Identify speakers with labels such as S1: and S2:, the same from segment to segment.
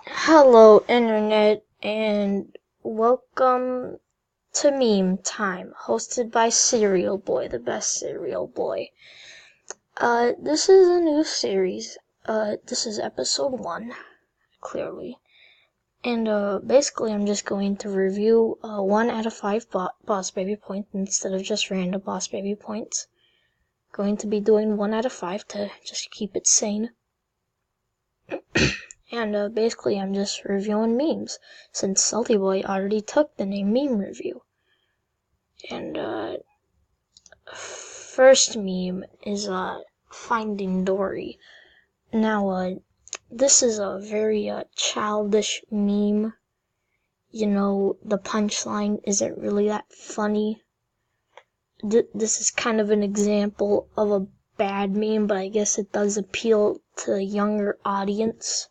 S1: Hello, Internet, and welcome to Meme Time, hosted by Cereal Boy, the best cereal boy. This is a new series. This is episode 1, clearly. And, basically, I'm just going to review 1 out of 5 Boss Baby points instead of just random Boss Baby points. Going to be doing 1 out of 5 to just keep it sane. And basically I'm just reviewing memes, since Salty Boy already took the name Meme Review. And first meme is Finding Dory. Now this is a very childish meme. You know, the punchline isn't really that funny. This is kind of an example of a bad meme, but I guess it does appeal to a younger audience.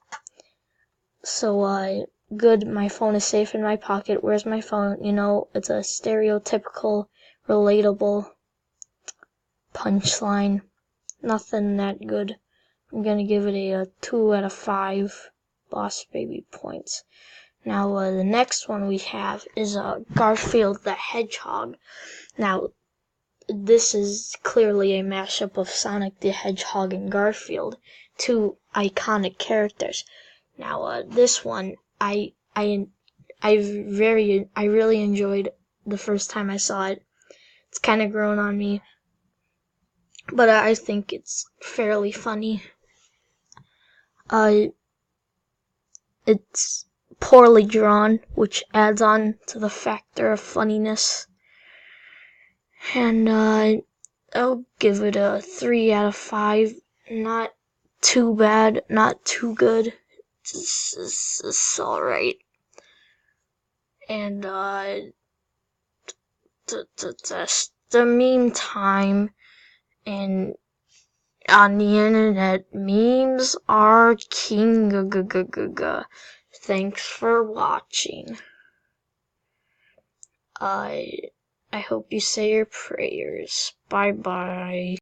S1: So, good, my phone is safe in my pocket. Where's my phone? You know, it's a stereotypical, relatable punchline. Nothing that good. I'm gonna give it a 2 out of 5 Boss Baby points. Now, the next one we have is Garfield the Hedgehog. Now, this is clearly a mashup of Sonic the Hedgehog and Garfield, two iconic characters. Now, this one, I really enjoyed the first time I saw it. It's kind of grown on me, but I think it's fairly funny. It's poorly drawn, which adds on to the factor of funniness. And, I'll give it a 3 out of 5. Not too bad, not too good. It's alright. And, the meantime, and on the internet, memes are king. Thanks for watching. I hope you say your prayers. Bye bye.